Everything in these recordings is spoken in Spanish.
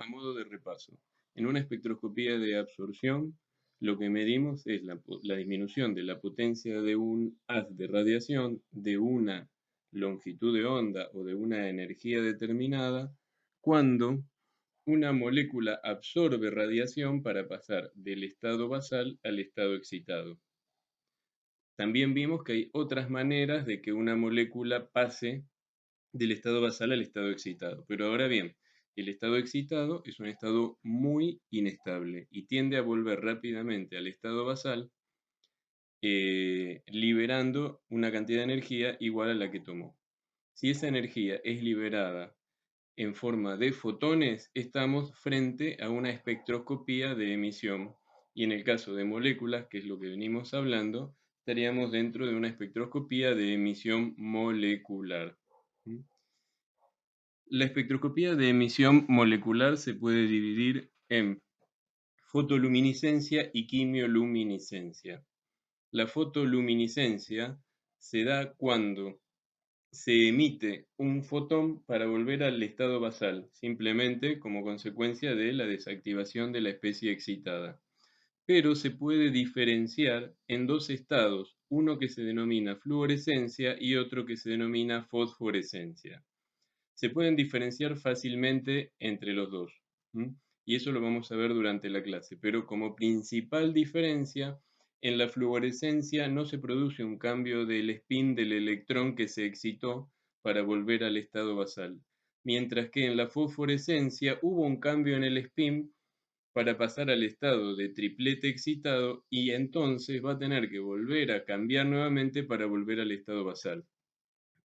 modo de repaso, en una espectroscopía de absorción, lo que medimos es la disminución de la potencia de un haz de radiación de una longitud de onda o de una energía determinada cuando una molécula absorbe radiación para pasar del estado basal al estado excitado. También vimos que hay otras maneras de que una molécula pase del estado basal al estado excitado. Pero ahora bien, el estado excitado es un estado muy inestable y tiende a volver rápidamente al estado basal, liberando una cantidad de energía igual a la que tomó. Si esa energía es liberada en forma de fotones, estamos frente a una espectroscopía de emisión. Y en el caso de moléculas, que es lo que venimos hablando, estaríamos dentro de una espectroscopía de emisión molecular. La espectroscopía de emisión molecular se puede dividir en fotoluminiscencia y quimioluminiscencia. La fotoluminiscencia se da cuando se emite un fotón para volver al estado basal, simplemente como consecuencia de la desactivación de la especie excitada. Pero se puede diferenciar en dos estados, uno que se denomina fluorescencia y otro que se denomina fosforescencia. Se pueden diferenciar fácilmente entre los dos, y eso lo vamos a ver durante la clase, pero como principal diferencia, en la fluorescencia no se produce un cambio del spin del electrón que se excitó para volver al estado basal, mientras que en la fosforescencia hubo un cambio en el spin para pasar al estado de triplete excitado y entonces va a tener que volver a cambiar nuevamente para volver al estado basal.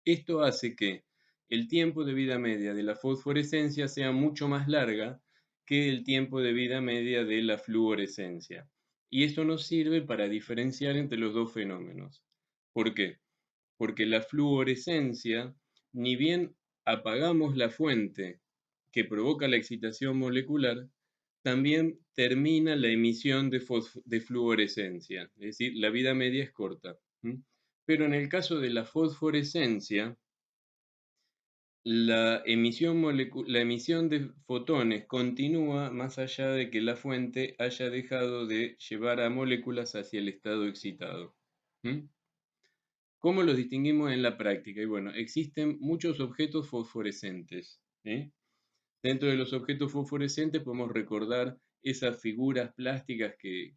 Esto hace que el tiempo de vida media de la fosforescencia sea mucho más larga que el tiempo de vida media de la fluorescencia. Y esto nos sirve para diferenciar entre los dos fenómenos. ¿Por qué? Porque la fluorescencia, ni bien apagamos la fuente que provoca la excitación molecular, también termina la emisión de fluorescencia, es decir, la vida media es corta. Pero en el caso de la fosforescencia, la emisión de fotones continúa más allá de que la fuente haya dejado de llevar a moléculas hacia el estado excitado. ¿Cómo los distinguimos en la práctica? Y bueno, existen muchos objetos fosforescentes. Dentro de los objetos fosforescentes podemos recordar esas figuras plásticas que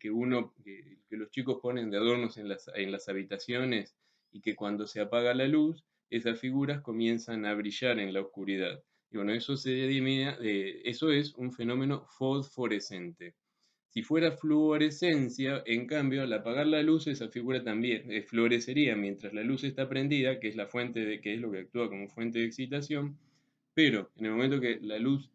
los chicos ponen de adornos en las habitaciones y que cuando se apaga la luz, esas figuras comienzan a brillar en la oscuridad. Y bueno, eso es un fenómeno fosforescente. Si fuera fluorescencia, en cambio, al apagar la luz, esa figura también fluorecería mientras la luz está prendida, que es que es lo que actúa como fuente de excitación, pero en el momento que la luz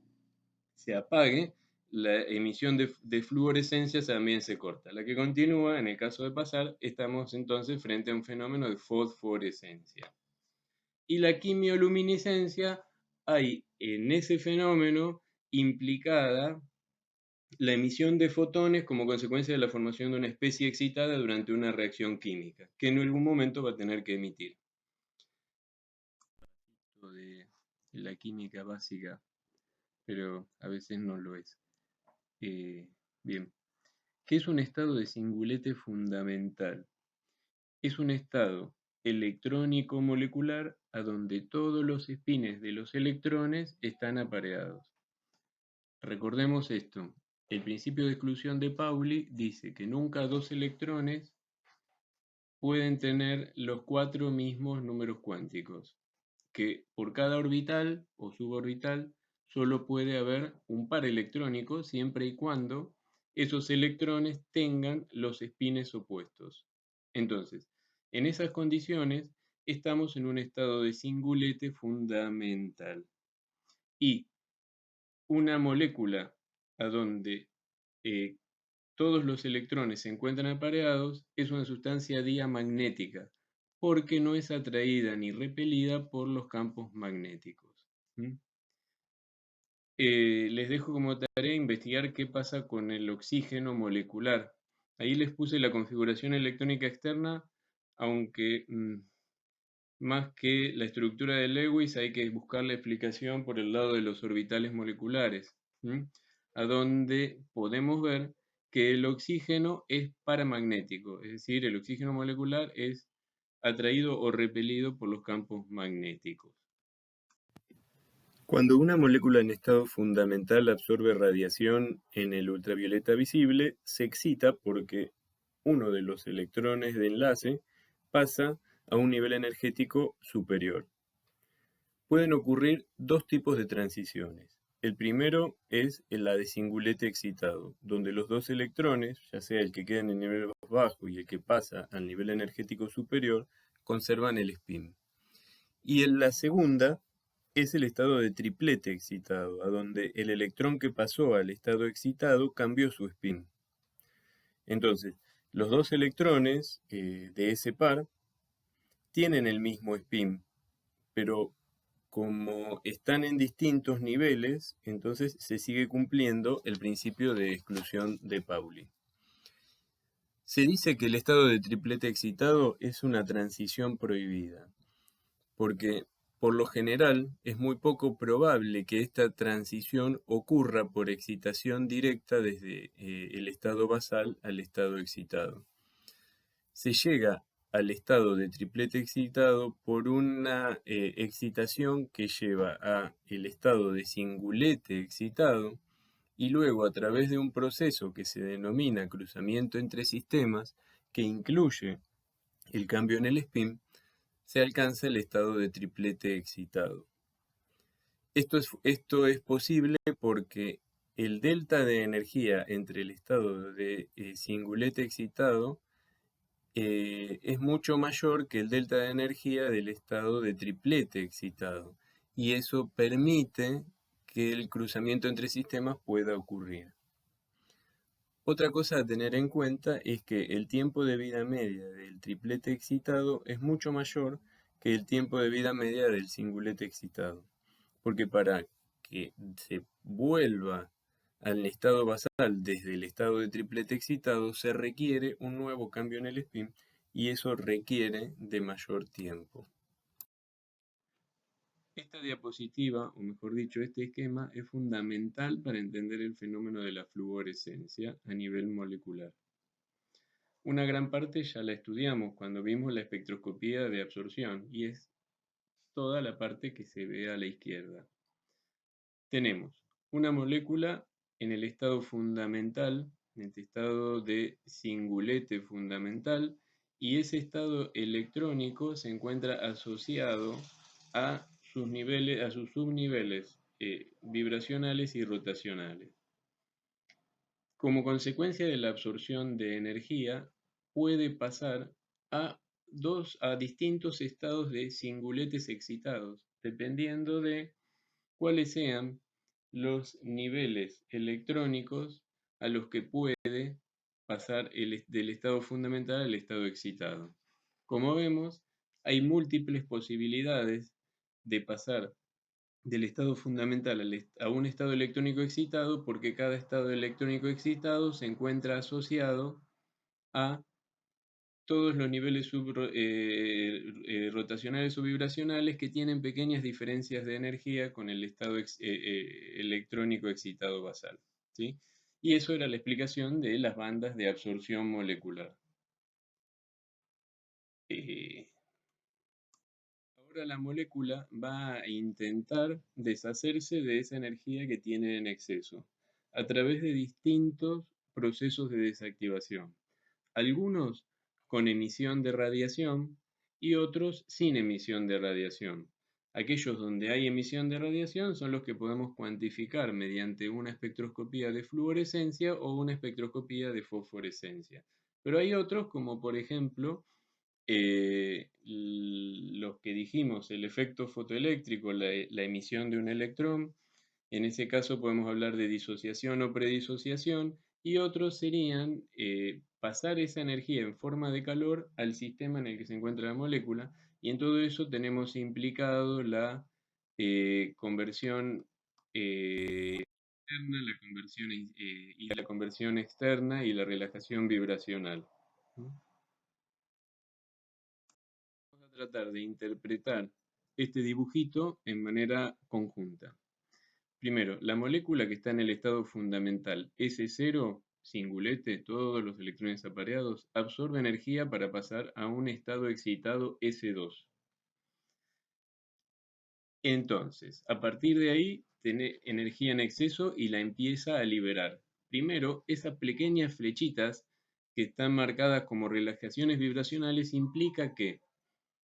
se apague, la emisión de fluorescencia también se corta. La que continúa, en el caso de pasar, estamos entonces frente a un fenómeno de fosforescencia. Y la quimioluminiscencia, hay en ese fenómeno implicada la emisión de fotones como consecuencia de la formación de una especie excitada durante una reacción química, que en algún momento va a tener que emitir. De la química básica, pero a veces no lo es. Bien, ¿qué es un estado de singulete fundamental? Es un estado electrónico molecular a donde todos los espines de los electrones están apareados. Recordemos esto, el principio de exclusión de Pauli dice que nunca dos electrones pueden tener los cuatro mismos números cuánticos, que por cada orbital o suborbital solo puede haber un par electrónico siempre y cuando esos electrones tengan los espines opuestos. Entonces, en esas condiciones estamos en un estado de singulete fundamental. Y una molécula a donde todos los electrones se encuentran apareados es una sustancia diamagnética, porque no es atraída ni repelida por los campos magnéticos. Les dejo como tarea investigar qué pasa con el oxígeno molecular. Ahí les puse la configuración electrónica externa, aunque más que la estructura de Lewis hay que buscar la explicación por el lado de los orbitales moleculares. ¿m? A donde podemos ver que el oxígeno es paramagnético, es decir, el oxígeno molecular es atraído o repelido por los campos magnéticos. Cuando una molécula en estado fundamental absorbe radiación en el ultravioleta visible, se excita porque uno de los electrones de enlace pasa a un nivel energético superior. Pueden ocurrir dos tipos de transiciones. El primero es la de singulete excitado, donde los dos electrones, ya sea el que queda en el nivel más bajo y el que pasa al nivel energético superior, conservan el spin. Y en la segunda es el estado de triplete excitado, a donde el electrón que pasó al estado excitado cambió su spin. Entonces, los dos electrones de ese par tienen el mismo spin, pero como están en distintos niveles, entonces se sigue cumpliendo el principio de exclusión de Pauli. Se dice que el estado de triplete excitado es una transición prohibida, porque por lo general es muy poco probable que esta transición ocurra por excitación directa desde el estado basal al estado excitado. Se llega al estado de triplete excitado por una excitación que lleva a el estado de singulete excitado y luego a través de un proceso que se denomina cruzamiento entre sistemas, que incluye el cambio en el spin, se alcanza el estado de triplete excitado. Esto es posible porque el delta de energía entre el estado de singulete excitado es mucho mayor que el delta de energía del estado de triplete excitado, y eso permite que el cruzamiento entre sistemas pueda ocurrir. Otra cosa a tener en cuenta es que el tiempo de vida media del triplete excitado es mucho mayor que el tiempo de vida media del singulete excitado, porque para que se vuelva al estado basal desde el estado de triplete excitado se requiere un nuevo cambio en el spin y eso requiere de mayor tiempo. Esta diapositiva, o mejor dicho, este esquema, es fundamental para entender el fenómeno de la fluorescencia a nivel molecular. Una gran parte ya la estudiamos cuando vimos la espectroscopía de absorción y es toda la parte que se ve a la izquierda. Tenemos una molécula en el estado fundamental, en el estado de singulete fundamental, y ese estado electrónico se encuentra asociado a sus niveles, a sus subniveles vibracionales y rotacionales. Como consecuencia de la absorción de energía, puede pasar a distintos estados de singuletes excitados, dependiendo de cuáles sean los niveles electrónicos a los que puede pasar del estado fundamental al estado excitado. Como vemos, hay múltiples posibilidades de pasar del estado fundamental a un estado electrónico excitado, porque cada estado electrónico excitado se encuentra asociado a todos los niveles rotacionales o vibracionales que tienen pequeñas diferencias de energía con el estado electrónico excitado basal, ¿sí? Y eso era la explicación de las bandas de absorción molecular. Ahora la molécula va a intentar deshacerse de esa energía que tiene en exceso a través de distintos procesos de desactivación. Algunos con emisión de radiación y otros sin emisión de radiación. Aquellos donde hay emisión de radiación son los que podemos cuantificar mediante una espectroscopía de fluorescencia o una espectroscopía de fosforescencia. Pero hay otros, como por ejemplo los que dijimos, el efecto fotoeléctrico, la emisión de un electrón. En ese caso podemos hablar de disociación o predisociación, y otros serían pasar esa energía en forma de calor al sistema en el que se encuentra la molécula, y en todo eso tenemos implicado la conversión interna, y la conversión externa y la relajación vibracional. Vamos a tratar de interpretar este dibujito en manera conjunta. Primero, la molécula que está en el estado fundamental S0, singulete, todos los electrones apareados, absorbe energía para pasar a un estado excitado S2. Entonces, a partir de ahí, tiene energía en exceso y la empieza a liberar. Primero, esas pequeñas flechitas que están marcadas como relajaciones vibracionales implica que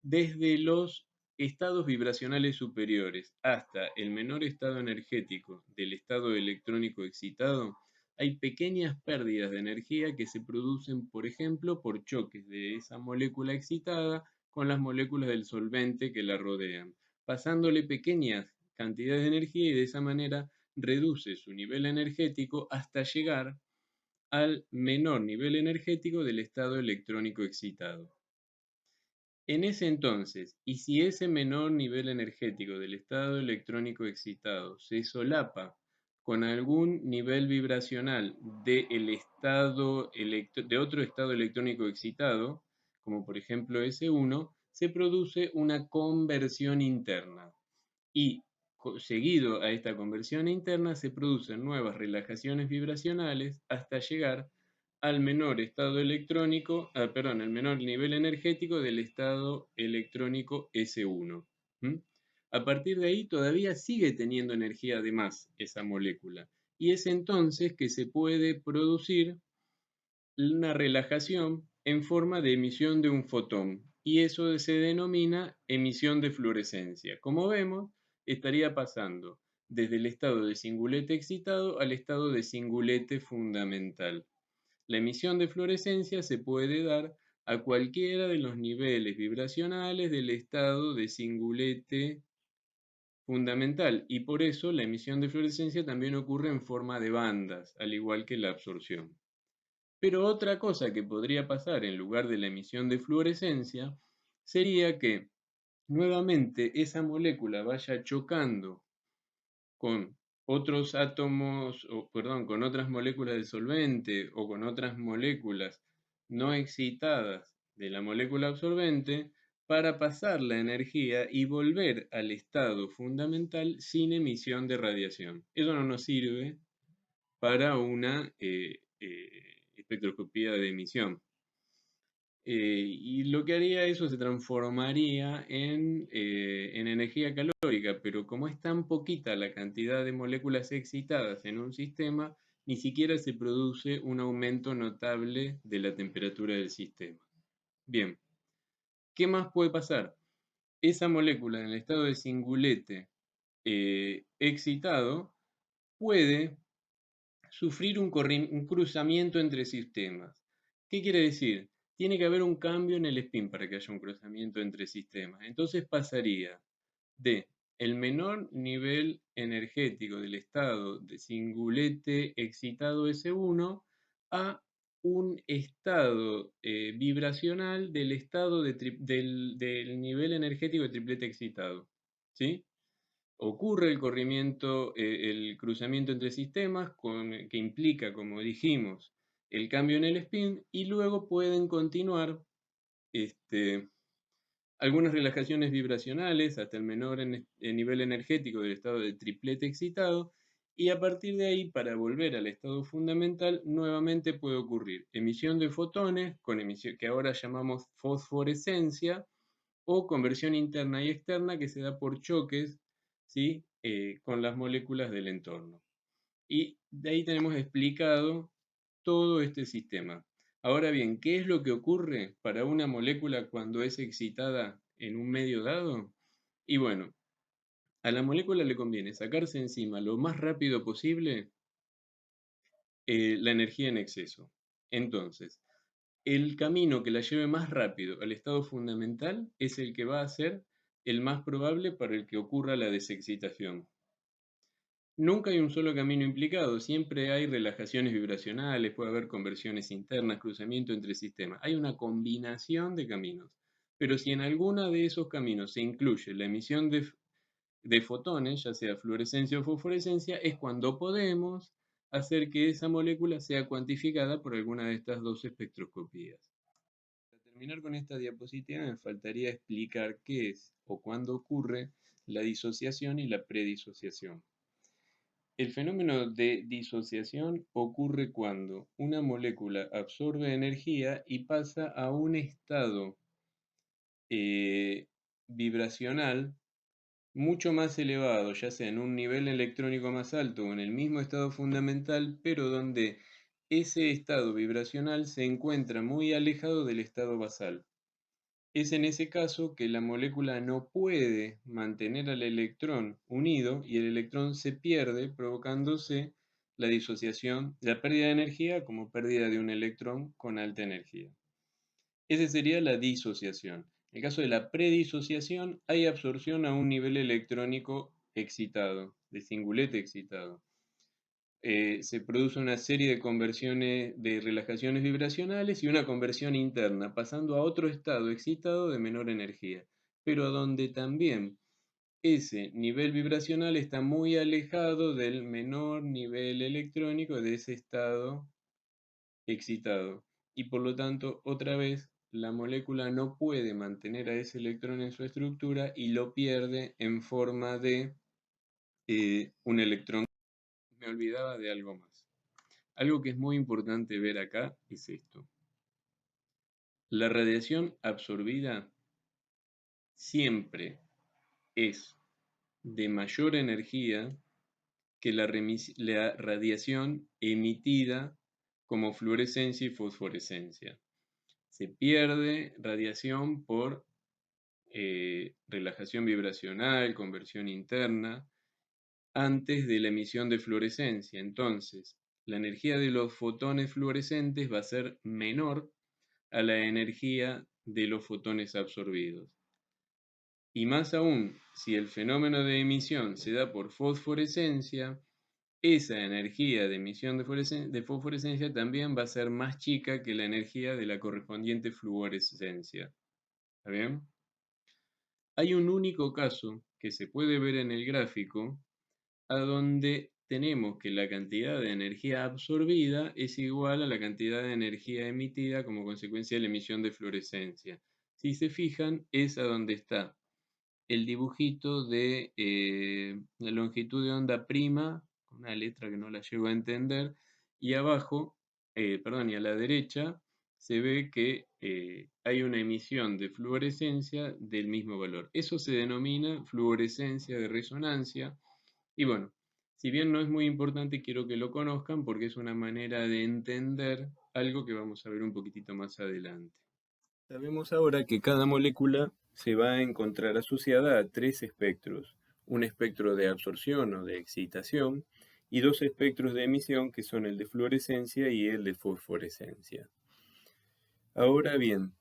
desde los estados vibracionales superiores hasta el menor estado energético del estado electrónico excitado, hay pequeñas pérdidas de energía que se producen, por ejemplo, por choques de esa molécula excitada con las moléculas del solvente que la rodean, pasándole pequeñas cantidades de energía y de esa manera reduce su nivel energético hasta llegar al menor nivel energético del estado electrónico excitado. En ese entonces, y si ese menor nivel energético del estado electrónico excitado se solapa con algún nivel vibracional de otro estado electrónico excitado, como por ejemplo S1, se produce una conversión interna. Y seguido a esta conversión interna se producen nuevas relajaciones vibracionales hasta llegar al menor estado electrónico, perdón, al menor nivel energético del estado electrónico S1. ¿Mm? A partir de ahí todavía sigue teniendo energía de más esa molécula. Y es entonces que se puede producir una relajación en forma de emisión de un fotón. Y eso se denomina emisión de fluorescencia. Como vemos, estaría pasando desde el estado de singulete excitado al estado de singulete fundamental. La emisión de fluorescencia se puede dar a cualquiera de los niveles vibracionales del estado de singulete fundamental y por eso la emisión de fluorescencia también ocurre en forma de bandas, al igual que la absorción. Pero otra cosa que podría pasar en lugar de la emisión de fluorescencia sería que nuevamente esa molécula vaya chocando con otros átomos, perdón, con otras moléculas de solvente o con otras moléculas no excitadas de la molécula absorbente para pasar la energía y volver al estado fundamental sin emisión de radiación. Eso no nos sirve para una espectroscopía de emisión. Y lo que haría eso se transformaría en energía calórica, pero como es tan poquita la cantidad de moléculas excitadas en un sistema, ni siquiera se produce un aumento notable de la temperatura del sistema. Bien, ¿qué más puede pasar? Esa molécula en el estado de singulete excitado puede sufrir un cruzamiento entre sistemas. ¿Qué quiere decir? Tiene que haber un cambio en el spin para que haya un cruzamiento entre sistemas. Entonces pasaría de el menor nivel energético del estado de singulete excitado S1 a un estado vibracional del estado del nivel energético de triplete excitado. ¿Sí? Ocurre el cruzamiento entre sistemas que implica, como dijimos, el cambio en el spin y luego pueden continuar este, algunas relajaciones vibracionales hasta el menor nivel energético del estado de triplete excitado y a partir de ahí, para volver al estado fundamental, nuevamente puede ocurrir emisión de fotones, con emisión, que ahora llamamos fosforescencia, o conversión interna y externa que se da por choques, ¿sí? Con las moléculas del entorno. Y de ahí tenemos explicado todo este sistema. Ahora bien, ¿qué es lo que ocurre para una molécula cuando es excitada en un medio dado? Y bueno, a la molécula le conviene sacarse encima lo más rápido posible la energía en exceso. Entonces, el camino que la lleve más rápido al estado fundamental es el que va a ser el más probable para el que ocurra la desexcitación. Nunca hay un solo camino implicado, siempre hay relajaciones vibracionales, puede haber conversiones internas, cruzamiento entre sistemas. Hay una combinación de caminos. Pero si en alguno de esos caminos se incluye la emisión de fotones, ya sea fluorescencia o fosforescencia, es cuando podemos hacer que esa molécula sea cuantificada por alguna de estas dos espectroscopías. Para terminar con esta diapositiva me faltaría explicar qué es o cuándo ocurre la disociación y la predisociación. El fenómeno de disociación ocurre cuando una molécula absorbe energía y pasa a un estado eh, vibracional mucho más elevado, ya sea en un nivel electrónico más alto o en el mismo estado fundamental, pero donde ese estado vibracional se encuentra muy alejado del estado basal. Es en ese caso que la molécula no puede mantener al electrón unido y el electrón se pierde, provocándose la disociación, la pérdida de energía como pérdida de un electrón con alta energía. Esa sería la disociación. En el caso de la predisociación, hay absorción a un nivel electrónico excitado, de cingulete excitado. Se produce una serie de conversiones de relajaciones vibracionales y una conversión interna, pasando a otro estado excitado de menor energía, pero donde también ese nivel vibracional está muy alejado del menor nivel electrónico de ese estado excitado. Y por lo tanto, otra vez, la molécula no puede mantener a ese electrón en su estructura y lo pierde en forma de un electrón. Me olvidaba de algo más. Algo que es muy importante ver acá es esto. La radiación absorbida siempre es de mayor energía que la radiación emitida como fluorescencia y fosforescencia. Se pierde radiación por relajación vibracional, conversión interna, antes de la emisión de fluorescencia. Entonces, la energía de los fotones fluorescentes va a ser menor a la energía de los fotones absorbidos. Y más aún, si el fenómeno de emisión se da por fosforescencia, esa energía de emisión de fosforescencia también va a ser más chica que la energía de la correspondiente fluorescencia. ¿Está bien? Hay un único caso que se puede ver en el gráfico a donde tenemos que la cantidad de energía absorbida es igual a la cantidad de energía emitida como consecuencia de la emisión de fluorescencia. Si se fijan, es a donde está el dibujito de la longitud de onda prima, una letra que no la llego a entender, y abajo, perdón, y a la derecha, se ve que hay una emisión de fluorescencia del mismo valor. Eso se denomina fluorescencia de resonancia. Y bueno, si bien no es muy importante, quiero que lo conozcan porque es una manera de entender algo que vamos a ver un poquitito más adelante. Sabemos ahora que cada molécula se va a encontrar asociada a tres espectros, un espectro de absorción o de excitación y dos espectros de emisión que son el de fluorescencia y el de fosforescencia. Ahora bien,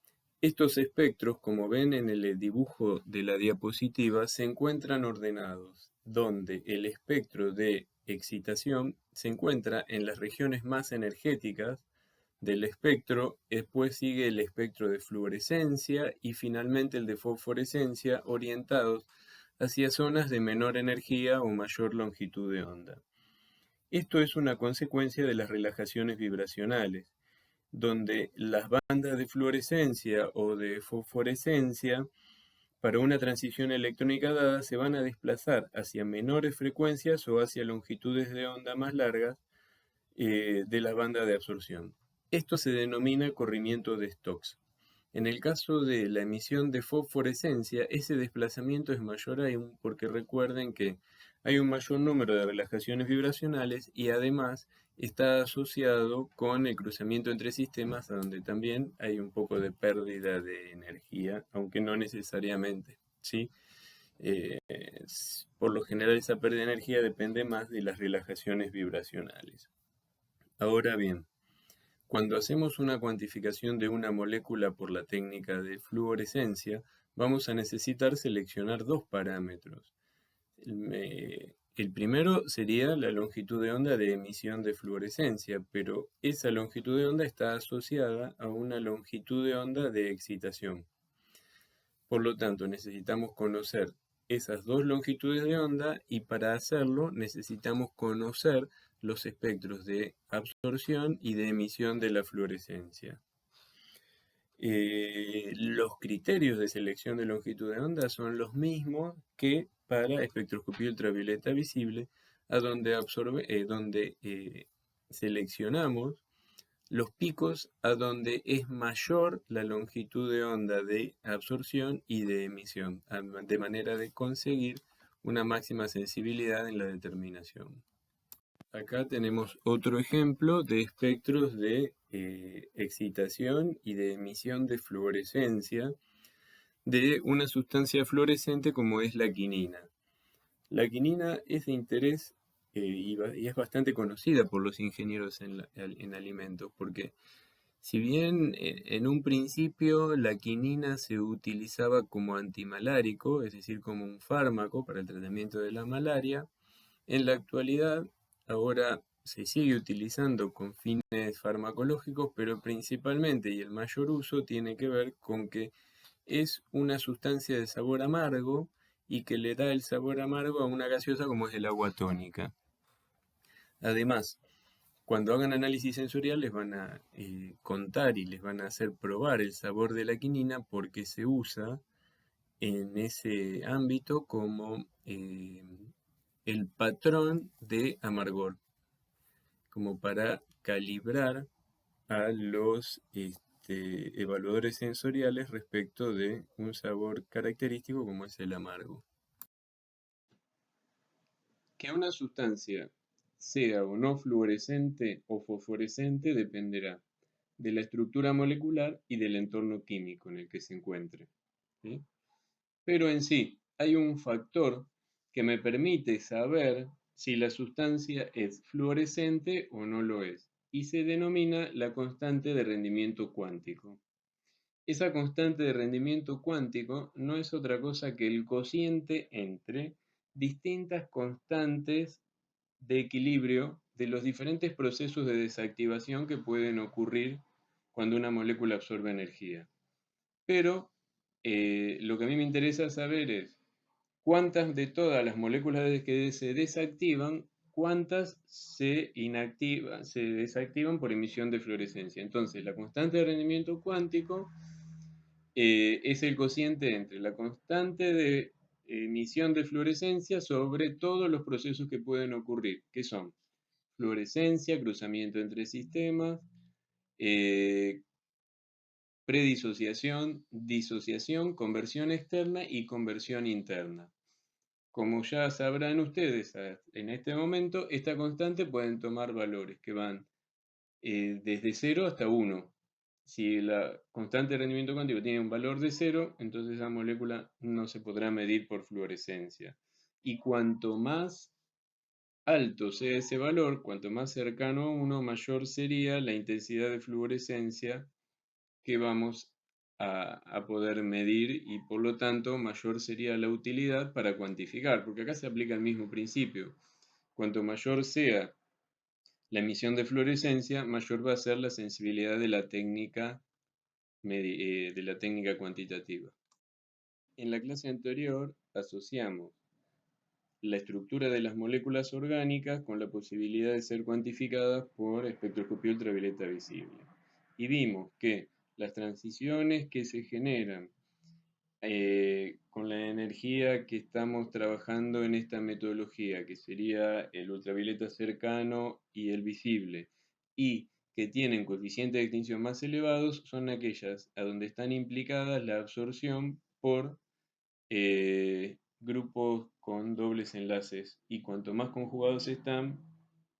estos espectros, como ven en el dibujo de la diapositiva, se encuentran ordenados, donde el espectro de excitación se encuentra en las regiones más energéticas del espectro, después sigue el espectro de fluorescencia y finalmente el de fosforescencia, orientados hacia zonas de menor energía o mayor longitud de onda. Esto es una consecuencia de las relajaciones vibracionales, donde las bandas de fluorescencia o de fosforescencia para una transición electrónica dada se van a desplazar hacia menores frecuencias o hacia longitudes de onda más largas de la banda de absorción. Esto se denomina corrimiento de Stokes. En el caso de la emisión de fosforescencia, ese desplazamiento es mayor aún porque recuerden que hay un mayor número de relajaciones vibracionales y además está asociado con el cruzamiento entre sistemas donde también hay un poco de pérdida de energía, aunque no necesariamente, ¿sí? Eh, por lo general esa pérdida de energía depende más de las relajaciones vibracionales. Ahora bien, cuando hacemos una cuantificación de una molécula por la técnica de fluorescencia, vamos a necesitar seleccionar dos parámetros. El primero sería la longitud de onda de emisión de fluorescencia, pero esa longitud de onda está asociada a una longitud de onda de excitación. Por lo tanto, necesitamos conocer esas dos longitudes de onda y para hacerlo necesitamos conocer los espectros de absorción y de emisión de la fluorescencia. Los criterios de selección de longitud de onda son los mismos que para espectroscopía ultravioleta visible, donde seleccionamos los picos a donde es mayor la longitud de onda de absorción y de emisión, de manera de conseguir una máxima sensibilidad en la determinación. Acá tenemos otro ejemplo de espectros de excitación y de emisión de fluorescencia de una sustancia fluorescente como es la quinina. La quinina es de interés y es bastante conocida por los ingenieros en alimentos, porque si bien en un principio la quinina se utilizaba como antimalárico, es decir, como un fármaco para el tratamiento de la malaria, en la actualidad ahora se sigue utilizando con fines farmacológicos, pero principalmente y el mayor uso tiene que ver con que es una sustancia de sabor amargo y que le da el sabor amargo a una gaseosa como es el agua tónica. Además, cuando hagan análisis sensorial les van a contar y les van a hacer probar el sabor de la quinina porque se usa en ese ámbito como el patrón de amargor, como para calibrar a los evaluadores sensoriales respecto de un sabor característico como es el amargo. Que una sustancia sea o no fluorescente o fosforescente dependerá de la estructura molecular y del entorno químico en el que se encuentre, ¿sí? Pero en sí, hay un factor que me permite saber si la sustancia es fluorescente o no lo es, y se denomina la constante de rendimiento cuántico. Esa constante de rendimiento cuántico no es otra cosa que el cociente entre distintas constantes de equilibrio de los diferentes procesos de desactivación que pueden ocurrir cuando una molécula absorbe energía. Pero lo que a mí me interesa saber es cuántas de todas las moléculas que se desactivan, cuántas se desactivan por emisión de fluorescencia. Entonces, la constante de rendimiento cuántico es el cociente entre la constante de emisión de fluorescencia sobre todos los procesos que pueden ocurrir, que son fluorescencia, cruzamiento entre sistemas, eh, predisociación, disociación, conversión externa y conversión interna. Como ya sabrán ustedes, en este momento, esta constante pueden tomar valores que van desde 0 hasta 1. Si la constante de rendimiento cuántico tiene un valor de 0, entonces esa molécula no se podrá medir por fluorescencia. Y cuanto más alto sea ese valor, cuanto más cercano a 1, mayor sería la intensidad de fluorescencia que vamos a poder medir y por lo tanto mayor sería la utilidad para cuantificar, porque acá se aplica el mismo principio. Cuanto mayor sea la emisión de fluorescencia, mayor va a ser la sensibilidad de la técnica cuantitativa. En la clase anterior asociamos la estructura de las moléculas orgánicas con la posibilidad de ser cuantificadas por espectroscopía ultravioleta visible. Y vimos que las transiciones que se generan con la energía que estamos trabajando en esta metodología, que sería el ultravioleta cercano y el visible, y que tienen coeficientes de extinción más elevados, son aquellas a donde están implicadas la absorción por grupos con dobles enlaces, y cuanto más conjugados están,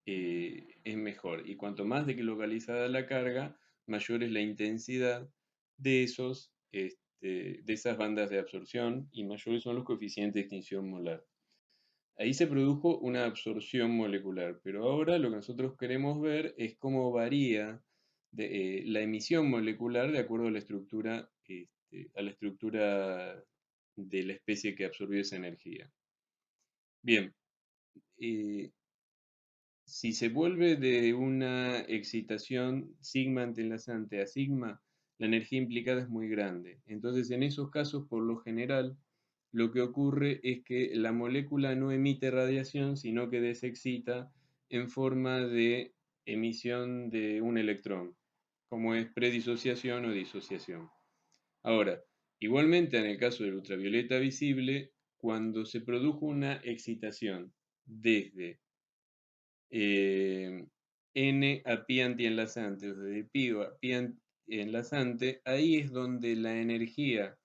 es mejor. Y cuanto más deslocalizada la carga, mayor es la intensidad de de esas bandas de absorción y mayores son los coeficientes de extinción molar. Ahí se produjo una absorción molecular, pero ahora lo que nosotros queremos ver es cómo varía la emisión molecular de acuerdo a la estructura de la especie que absorbió esa energía. Bien, eh, si se vuelve de una excitación sigma antienlazante a sigma, la energía implicada es muy grande. Entonces, en esos casos, por lo general, lo que ocurre es que la molécula no emite radiación, sino que desexcita en forma de emisión de un electrón, como es predisociación o disociación. Ahora, igualmente en el caso del ultravioleta visible, cuando se produjo una excitación desde N a pi antienlazante, o desde pi a pi enlazante, ahí es donde la energía,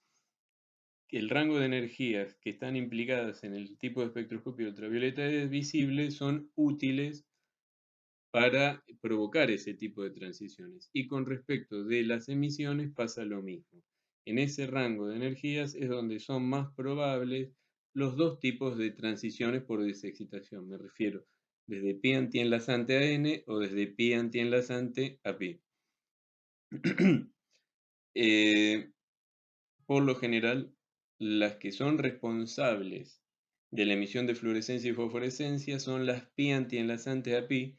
el rango de energías que están implicadas en el tipo de espectroscopio ultravioleta visible son útiles para provocar ese tipo de transiciones. Y con respecto de las emisiones pasa lo mismo. En ese rango de energías es donde son más probables los dos tipos de transiciones por desexcitación. Me refiero desde pi antienlazante a n o desde pi antienlazante a pi. eh, por lo general, las que son responsables de la emisión de fluorescencia y fosforescencia son las pi antienlazantes a pi,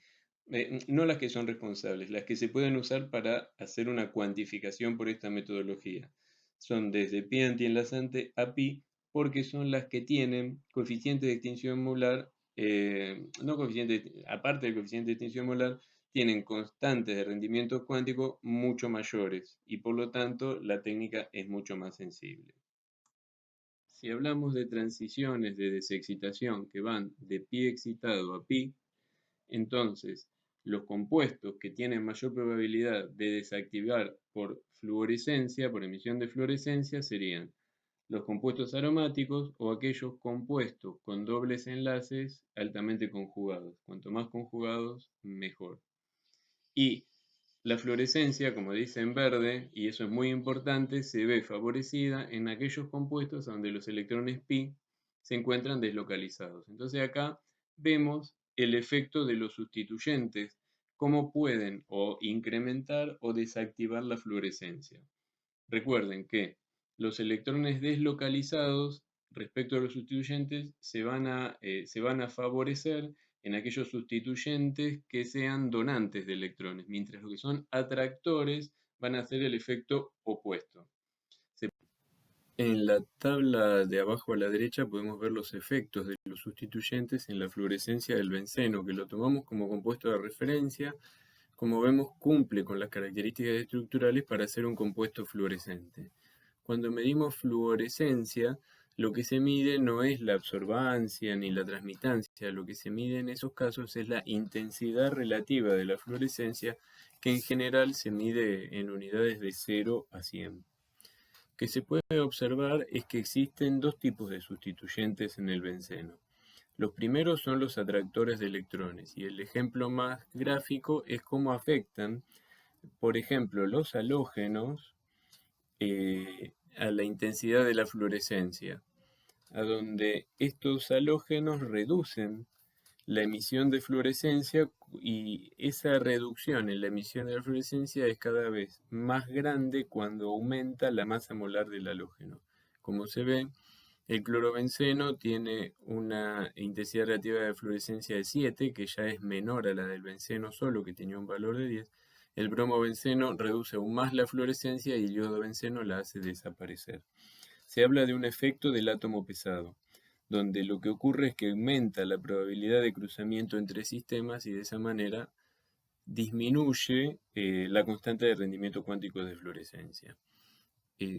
no las que son responsables, las que se pueden usar para hacer una cuantificación por esta metodología. Son desde pi antienlazante a pi porque son las que tienen coeficiente de extinción molar, no coeficiente, aparte del coeficiente de extinción molar, tienen constantes de rendimiento cuántico mucho mayores y por lo tanto la técnica es mucho más sensible. Si hablamos de transiciones de desexcitación que van de pi excitado a pi, entonces los compuestos que tienen mayor probabilidad de desactivar por fluorescencia, por emisión de fluorescencia, serían los compuestos aromáticos o aquellos compuestos con dobles enlaces altamente conjugados. Cuanto más conjugados, mejor. Y la fluorescencia, como dice en verde, y eso es muy importante, se ve favorecida en aquellos compuestos donde los electrones pi se encuentran deslocalizados. Entonces acá vemos el efecto de los sustituyentes, cómo pueden o incrementar o desactivar la fluorescencia. Recuerden que los electrones deslocalizados respecto a los sustituyentes se van a favorecer en aquellos sustituyentes que sean donantes de electrones, mientras los que son atractores van a hacer el efecto opuesto. En la tabla de abajo a la derecha podemos ver los efectos de los sustituyentes en la fluorescencia del benceno, que lo tomamos como compuesto de referencia. Como vemos, cumple con las características estructurales para ser un compuesto fluorescente. Cuando medimos fluorescencia, lo que se mide no es la absorbancia ni la transmitancia, lo que se mide en esos casos es la intensidad relativa de la fluorescencia, que en general se mide en unidades de 0 a 100. Lo que se puede observar es que existen dos tipos de sustituyentes en el benceno. Los primeros son los atractores de electrones, y el ejemplo más gráfico es cómo afectan, por ejemplo, los halógenos a la intensidad de la fluorescencia, a donde estos halógenos reducen la emisión de fluorescencia y esa reducción en la emisión de la fluorescencia es cada vez más grande cuando aumenta la masa molar del halógeno. Como se ve, el clorobenceno tiene una intensidad relativa de fluorescencia de 7, que ya es menor a la del benceno solo, que tenía un valor de 10. El bromobenceno reduce aún más la fluorescencia y el iodobenceno la hace desaparecer. Se habla de un efecto del átomo pesado, donde lo que ocurre es que aumenta la probabilidad de cruzamiento entre sistemas y de esa manera disminuye la constante de rendimiento cuántico de fluorescencia.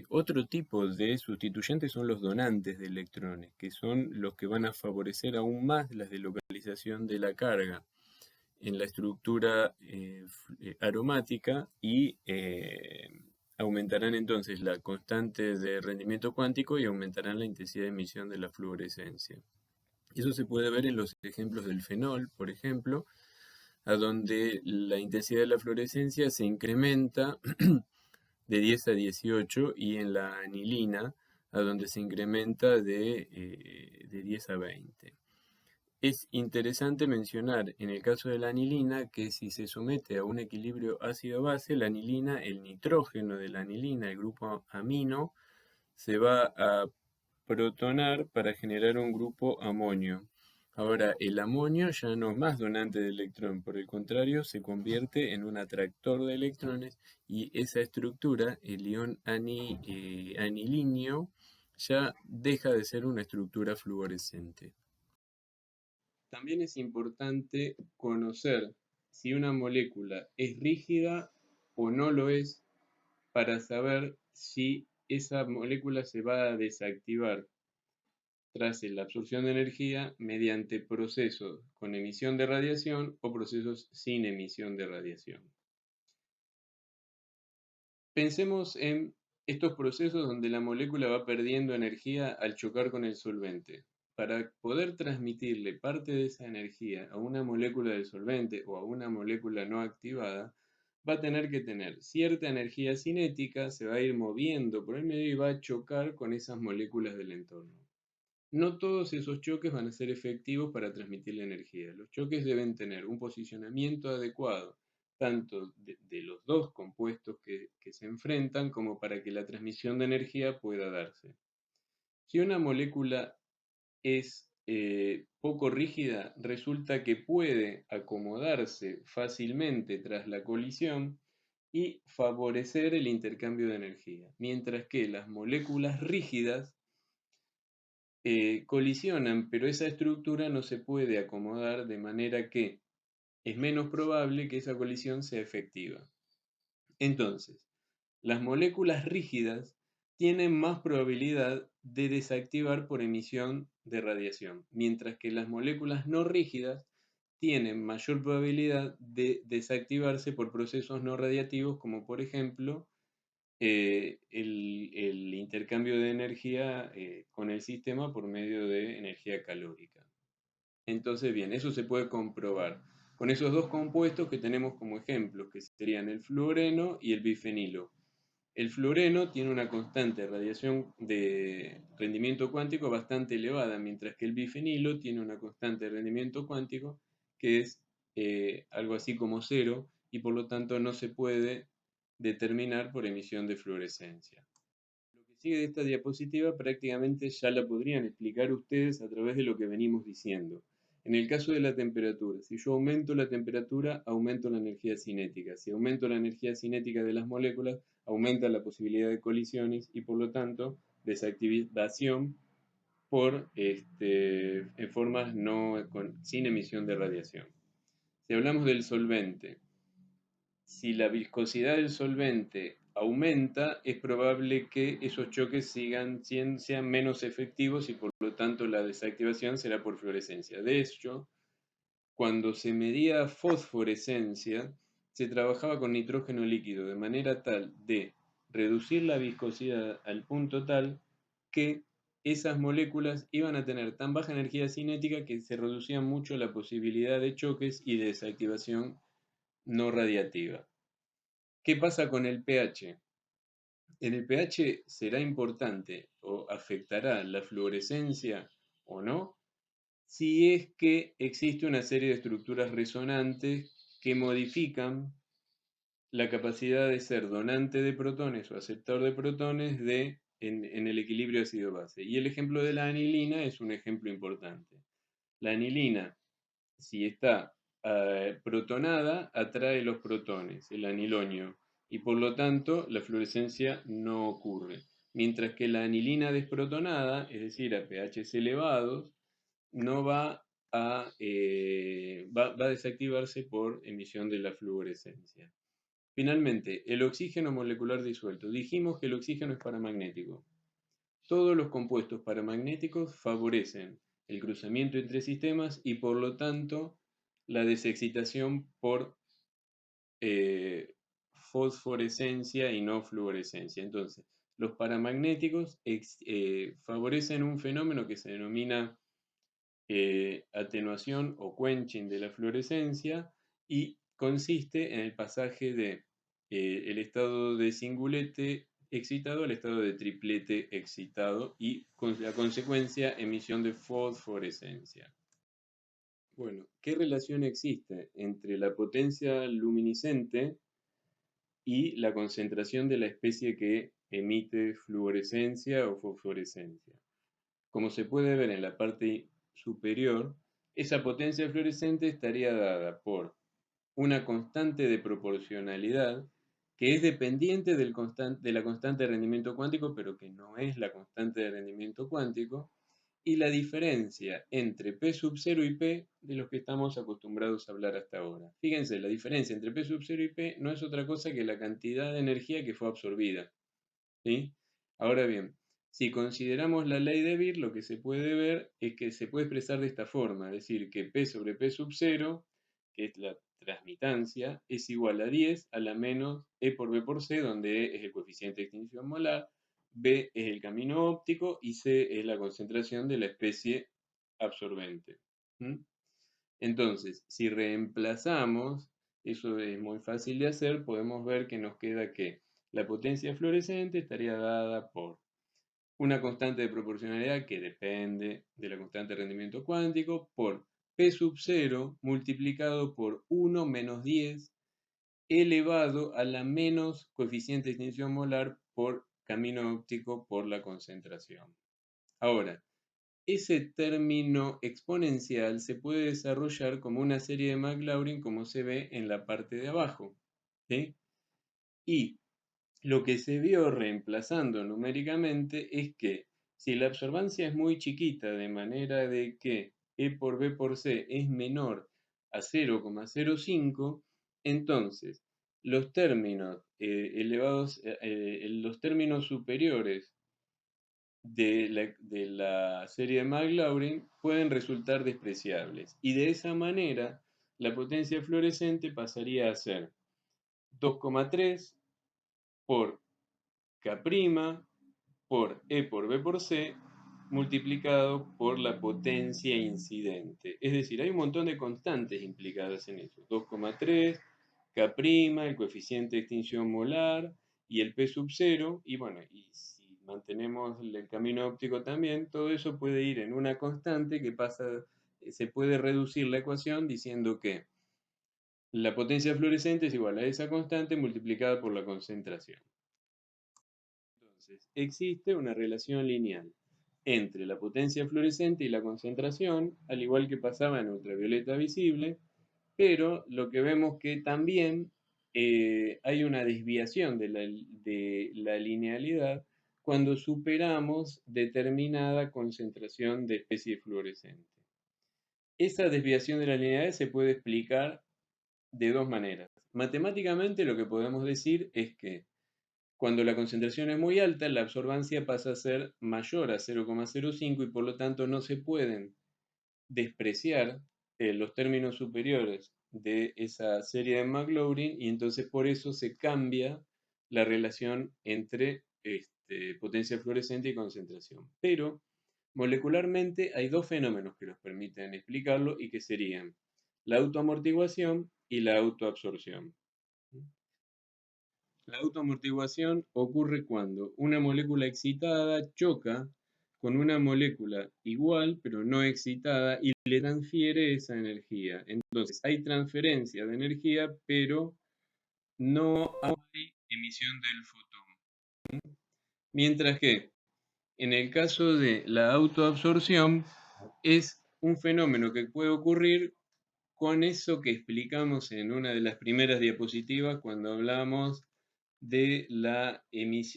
Otro tipo de sustituyentes son los donantes de electrones, que son los que van a favorecer aún más la deslocalización de la carga en la estructura aromática y aumentarán entonces la constante de rendimiento cuántico y aumentarán la intensidad de emisión de la fluorescencia. Eso se puede ver en los ejemplos del fenol, por ejemplo, a donde la intensidad de la fluorescencia se incrementa de 10 a 18 y en la anilina, a donde se incrementa de 10 a 20. Es interesante mencionar en el caso de la anilina que si se somete a un equilibrio ácido-base, la anilina, el nitrógeno de la anilina, el grupo amino, se va a protonar para generar un grupo amonio. Ahora, el amonio ya no es más donante de electrón, por el contrario, se convierte en un atractor de electrones y esa estructura, el ion anilinio, ya deja de ser una estructura fluorescente. También es importante conocer si una molécula es rígida o no lo es para saber si esa molécula se va a desactivar tras la absorción de energía mediante procesos con emisión de radiación o procesos sin emisión de radiación. Pensemos en estos procesos donde la molécula va perdiendo energía al chocar con el solvente. Para poder transmitirle parte de esa energía a una molécula del solvente o a una molécula no activada, va a tener que tener cierta energía cinética, se va a ir moviendo por el medio y va a chocar con esas moléculas del entorno. No todos esos choques van a ser efectivos para transmitir la energía. Los choques deben tener un posicionamiento adecuado, tanto de los dos compuestos que se enfrentan, como para que la transmisión de energía pueda darse. Si una molécula es poco rígida, resulta que puede acomodarse fácilmente tras la colisión y favorecer el intercambio de energía, mientras que las moléculas rígidas colisionan, pero esa estructura no se puede acomodar de manera que es menos probable que esa colisión sea efectiva. Entonces, las moléculas rígidas tienen más probabilidad de desactivar por emisión de radiación, mientras que las moléculas no rígidas tienen mayor probabilidad de desactivarse por procesos no radiativos, como por ejemplo el intercambio de energía con el sistema por medio de energía calórica. Entonces, bien, eso se puede comprobar con esos dos compuestos que tenemos como ejemplos, que serían el fluoreno y el bifenilo. El fluoreno tiene una constante radiación de rendimiento cuántico bastante elevada, mientras que el bifenilo tiene una constante de rendimiento cuántico que es algo así como cero y por lo tanto no se puede determinar por emisión de fluorescencia. Lo que sigue de esta diapositiva prácticamente ya la podrían explicar ustedes a través de lo que venimos diciendo. En el caso de la temperatura, si yo aumento la temperatura, aumento la energía cinética. Si aumento la energía cinética de las moléculas, aumenta la posibilidad de colisiones y por lo tanto desactivación por en formas sin emisión de radiación. Si hablamos del solvente, si la viscosidad del solvente aumenta, es probable que esos choques sean menos efectivos y por lo tanto la desactivación será por fluorescencia. De hecho, cuando se medía fosforescencia, se trabajaba con nitrógeno líquido de manera tal de reducir la viscosidad al punto tal que esas moléculas iban a tener tan baja energía cinética que se reducía mucho la posibilidad de choques y de desactivación no radiativa. ¿Qué pasa con el pH? En el pH será importante o afectará la fluorescencia o no si es que existe una serie de estructuras resonantes que modifican la capacidad de ser donante de protones o aceptor de protones en el equilibrio ácido-base. Y el ejemplo de la anilina es un ejemplo importante. La anilina, si está protonada, atrae los protones, el anilonio, y por lo tanto la fluorescencia no ocurre. Mientras que la anilina desprotonada, es decir, a pHs elevados, no va a desactivarse por emisión de la fluorescencia. Finalmente, el oxígeno molecular disuelto. Dijimos que el oxígeno es paramagnético. Todos los compuestos paramagnéticos favorecen el cruzamiento entre sistemas y por lo tanto la desexcitación por fosforescencia y no fluorescencia. Entonces, los paramagnéticos favorecen un fenómeno que se denomina atenuación o quenching de la fluorescencia y consiste en el pasaje de el estado de singulete excitado al estado de triplete excitado y con la consecuencia emisión de fosforescencia. Bueno, ¿qué relación existe entre la potencia luminiscente y la concentración de la especie que emite fluorescencia o fosforescencia? Como se puede ver en la parte superior, esa potencia fluorescente estaría dada por una constante de proporcionalidad que es dependiente de la constante de rendimiento cuántico, pero que no es la constante de rendimiento cuántico, y la diferencia entre P sub 0 y P de los que estamos acostumbrados a hablar hasta ahora. Fíjense, la diferencia entre P sub 0 y P no es otra cosa que la cantidad de energía que fue absorbida. ¿Sí? Ahora bien, Si consideramos la ley de Beer, lo que se puede ver es que se puede expresar de esta forma, es decir, que P sobre P sub 0, que es la transmitancia, es igual a 10 a la menos E por B por C, donde E es el coeficiente de extinción molar, B es el camino óptico y C es la concentración de la especie absorbente. ¿Mm? Entonces, si reemplazamos, eso es muy fácil de hacer, podemos ver que nos queda que la potencia fluorescente estaría dada por una constante de proporcionalidad que depende de la constante de rendimiento cuántico por P sub 0 multiplicado por 1 menos 10 elevado a la menos coeficiente de extinción molar por camino óptico por la concentración. Ahora, ese término exponencial se puede desarrollar como una serie de Maclaurin como se ve en la parte de abajo. ¿Sí? Y lo que se vio reemplazando numéricamente es que si la absorbancia es muy chiquita, de manera de que E por B por C es menor a 0,05, entonces los términos los términos superiores de la serie de Maclaurin pueden resultar despreciables. Y de esa manera, la potencia fluorescente pasaría a ser 2,3 por K' por E por B por C multiplicado por la potencia incidente. Es decir, hay un montón de constantes implicadas en eso. 2,3, K', el coeficiente de extinción molar y el P sub 0. Y bueno, y si mantenemos el camino óptico también, todo eso puede ir en una constante que pasa, se puede reducir la ecuación diciendo que la potencia fluorescente es igual a esa constante multiplicada por la concentración. Entonces, existe una relación lineal entre la potencia fluorescente y la concentración, al igual que pasaba en ultravioleta visible, pero lo que vemos que también hay una desviación de la linealidad cuando superamos determinada concentración de especie fluorescente. Esa desviación de la linealidad se puede explicar de dos maneras. Matemáticamente lo que podemos decir es que cuando la concentración es muy alta, la absorbancia pasa a ser mayor a 0,05 y por lo tanto no se pueden despreciar los términos superiores de esa serie de Maclaurin y entonces por eso se cambia la relación entre potencia fluorescente y concentración. Pero molecularmente hay dos fenómenos que nos permiten explicarlo y que serían la autoamortiguación y la autoabsorción. La autoamortiguación ocurre cuando una molécula excitada choca con una molécula igual pero no excitada y le transfiere esa energía. Entonces hay transferencia de energía pero no hay emisión del fotón. Mientras que en el caso de la autoabsorción es un fenómeno que puede ocurrir con eso que explicamos en una de las primeras diapositivas cuando hablamos de la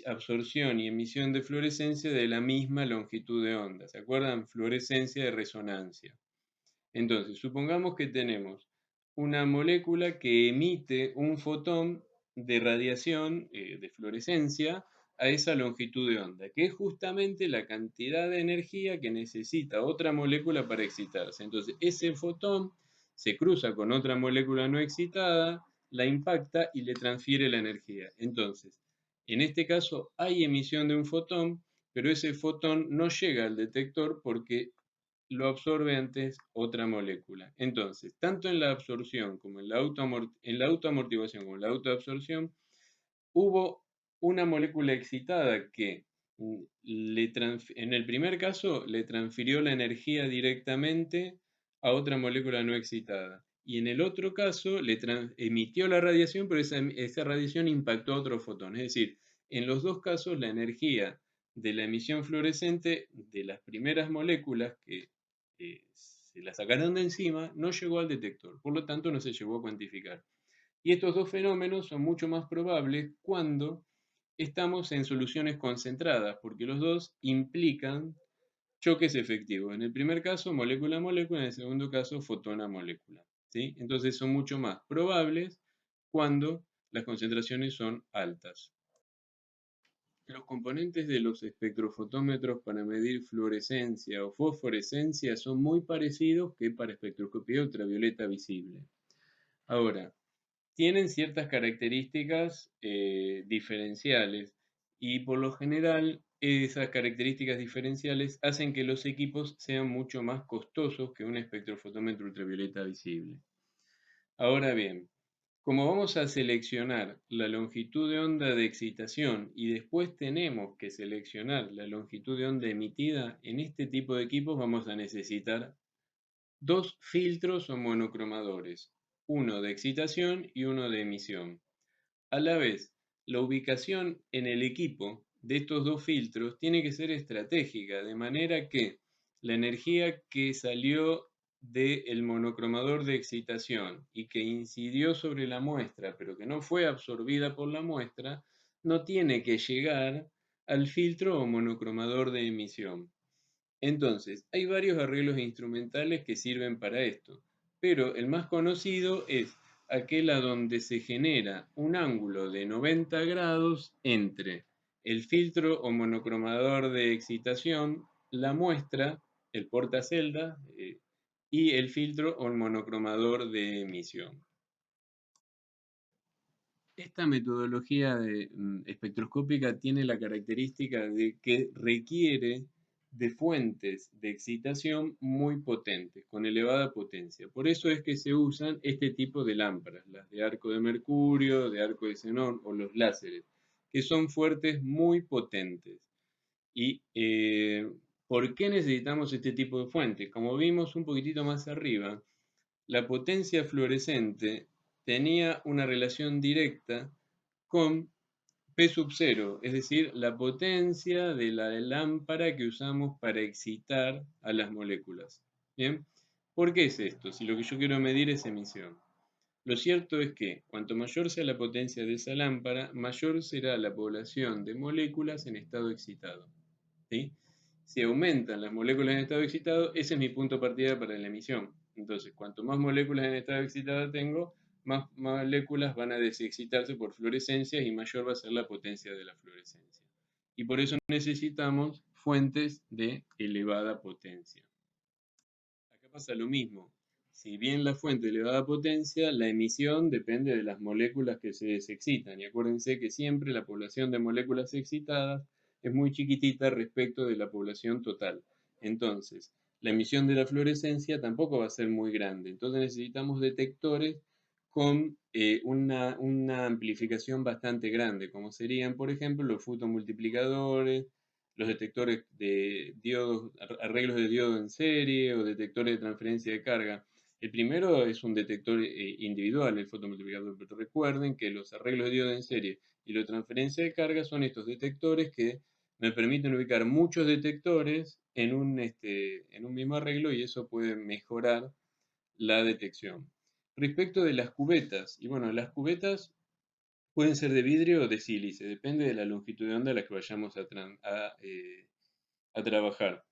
absorción y emisión de fluorescencia de la misma longitud de onda. ¿Se acuerdan? Fluorescencia de resonancia. Entonces, supongamos que tenemos una molécula que emite un fotón de radiación, de fluorescencia, a esa longitud de onda, que es justamente la cantidad de energía que necesita otra molécula para excitarse. Entonces, ese fotón se cruza con otra molécula no excitada, la impacta y le transfiere la energía. Entonces, en este caso hay emisión de un fotón, pero ese fotón no llega al detector porque lo absorbe antes otra molécula. Entonces, tanto en la absorción como en la autoamortiguación como en la autoabsorción, hubo una molécula excitada que en el primer caso le transfirió la energía directamente a otra molécula no excitada. Y en el otro caso le emitió la radiación, pero esa radiación impactó a otro fotón. Es decir, en los dos casos la energía de la emisión fluorescente de las primeras moléculas que se la sacaron de encima no llegó al detector, por lo tanto no se llegó a cuantificar. Y estos dos fenómenos son mucho más probables cuando estamos en soluciones concentradas, porque los dos implican choques efectivos. En el primer caso, molécula a molécula, en el segundo caso, fotón a molécula. ¿Sí? Entonces son mucho más probables cuando las concentraciones son altas. Los componentes de los espectrofotómetros para medir fluorescencia o fosforescencia son muy parecidos que para espectroscopía ultravioleta visible. Ahora, tienen ciertas características diferenciales y por lo general esas características diferenciales hacen que los equipos sean mucho más costosos que un espectrofotómetro ultravioleta visible. Ahora bien, como vamos a seleccionar la longitud de onda de excitación y después tenemos que seleccionar la longitud de onda emitida, en este tipo de equipos vamos a necesitar dos filtros o monocromadores, uno de excitación y uno de emisión. A la vez, la ubicación en el equipo de estos dos filtros tiene que ser estratégica, de manera que la energía que salió del monocromador de excitación y que incidió sobre la muestra, pero que no fue absorbida por la muestra, no tiene que llegar al filtro o monocromador de emisión. Entonces, hay varios arreglos instrumentales que sirven para esto, pero el más conocido es aquel a donde se genera un ángulo de 90 grados entre el filtro o monocromador de excitación, la muestra, el portacelda, y el filtro o monocromador de emisión. Esta metodología espectroscópica tiene la característica de que requiere de fuentes de excitación muy potentes, con elevada potencia. Por eso es que se usan este tipo de lámparas, las de arco de mercurio, de arco de xenón o los láseres, que son fuertes muy potentes. ¿Y por qué necesitamos este tipo de fuentes? Como vimos un poquitito más arriba, la potencia fluorescente tenía una relación directa con P sub 0, es decir, la potencia de la lámpara que usamos para excitar a las moléculas. ¿Bien? ¿Por qué es esto? Si lo que yo quiero medir es emisión. Lo cierto es que cuanto mayor sea la potencia de esa lámpara, mayor será la población de moléculas en estado excitado. ¿Sí? Si aumentan las moléculas en estado excitado, ese es mi punto de partida para la emisión. Entonces, cuanto más moléculas en estado excitado tengo, más moléculas van a desexcitarse por fluorescencia y mayor va a ser la potencia de la fluorescencia. Y por eso necesitamos fuentes de elevada potencia. Acá pasa lo mismo. Si bien la fuente de elevada potencia, la emisión depende de las moléculas que se desexcitan. Y acuérdense que siempre la población de moléculas excitadas es muy chiquitita respecto de la población total. Entonces, la emisión de la fluorescencia tampoco va a ser muy grande. Entonces necesitamos detectores con una amplificación bastante grande, como serían, por ejemplo, los fotomultiplicadores, los detectores de diodos, arreglos de diodo en serie o detectores de transferencia de carga. El primero es un detector individual, el fotomultiplicador, pero recuerden que los arreglos de diodo en serie y la transferencia de carga son estos detectores que me permiten ubicar muchos detectores en un mismo arreglo y eso puede mejorar la detección. Respecto de las cubetas, y bueno, las cubetas pueden ser de vidrio o de sílice, depende de la longitud de onda a la que vayamos a trabajar.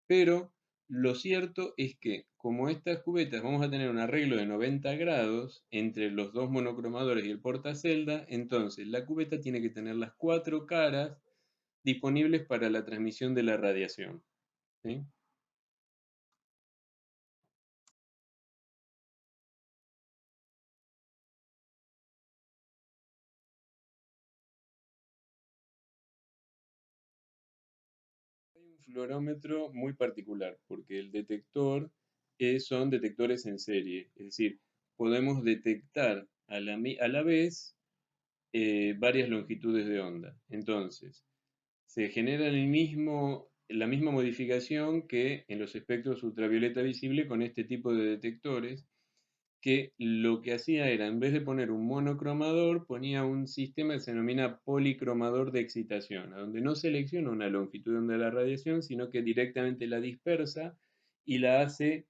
Pero lo cierto es que como estas cubetas vamos a tener un arreglo de 90 grados entre los dos monocromadores y el portacelda, entonces la cubeta tiene que tener las cuatro caras disponibles para la transmisión de la radiación. ¿Sí? Hay un fluorómetro muy particular porque el detector son detectores en serie, es decir, podemos detectar a la vez varias longitudes de onda. Entonces, se genera la misma modificación que en los espectros ultravioleta visible con este tipo de detectores, que lo que hacía era, en vez de poner un monocromador, ponía un sistema que se denomina policromador de excitación, a donde no selecciona una longitud de onda de la radiación, sino que directamente la dispersa y la hace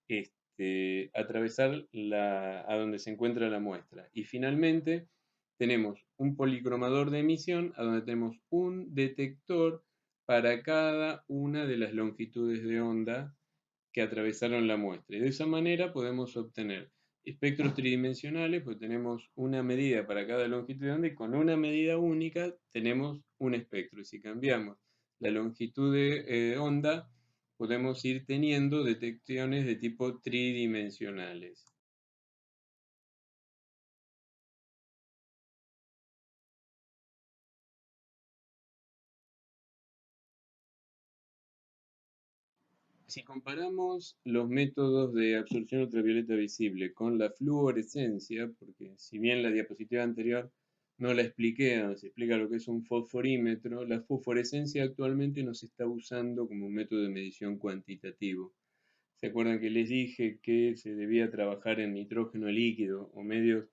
atravesar a donde se encuentra la muestra. Y finalmente tenemos un policromador de emisión, a donde tenemos un detector para cada una de las longitudes de onda que atravesaron la muestra. Y de esa manera podemos obtener espectros tridimensionales, pues tenemos una medida para cada longitud de onda y con una medida única tenemos un espectro. Y si cambiamos la longitud de onda, podemos ir teniendo detecciones de tipo tridimensionales. Si comparamos los métodos de absorción ultravioleta visible con la fluorescencia, porque si bien la diapositiva anterior no la expliqué, donde se explica lo que es un fosforímetro, la fosforescencia actualmente no se está usando como un método de medición cuantitativo. ¿Se acuerdan que les dije que se debía trabajar en nitrógeno líquido o medios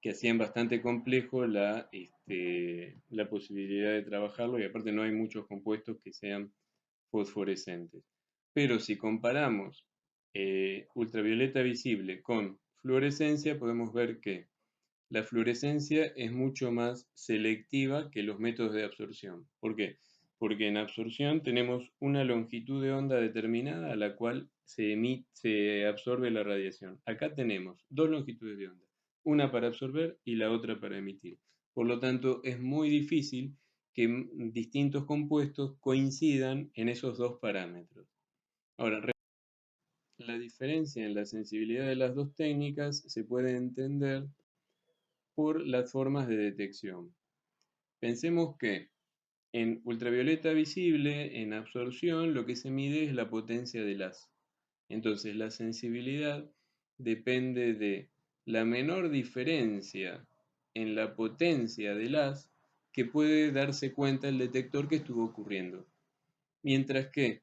que hacían bastante complejo la posibilidad de trabajarlo y aparte no hay muchos compuestos que sean fosforescentes? Pero si comparamos ultravioleta visible con fluorescencia, podemos ver que la fluorescencia es mucho más selectiva que los métodos de absorción. ¿Por qué? Porque en absorción tenemos una longitud de onda determinada a la cual se absorbe la radiación. Acá tenemos dos longitudes de onda, una para absorber y la otra para emitir. Por lo tanto, es muy difícil que distintos compuestos coincidan en esos dos parámetros. Ahora, la diferencia en la sensibilidad de las dos técnicas se puede entender por las formas de detección. Pensemos que en ultravioleta visible, en absorción, lo que se mide es la potencia del haz. Entonces, la sensibilidad depende de la menor diferencia en la potencia del haz que puede darse cuenta el detector que estuvo ocurriendo. Mientras que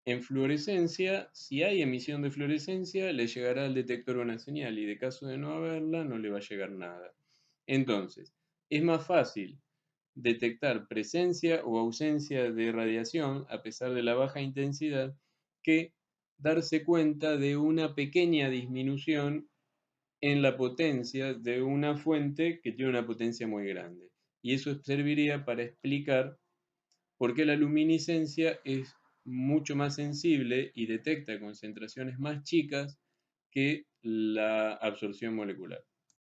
en fluorescencia, si hay emisión de fluorescencia, le llegará al detector una señal y de caso de no haberla, no le va a llegar nada. Entonces, es más fácil detectar presencia o ausencia de radiación a pesar de la baja intensidad que darse cuenta de una pequeña disminución en la potencia de una fuente que tiene una potencia muy grande. Y eso serviría para explicar porque la luminiscencia es mucho más sensible y detecta concentraciones más chicas que la absorción molecular.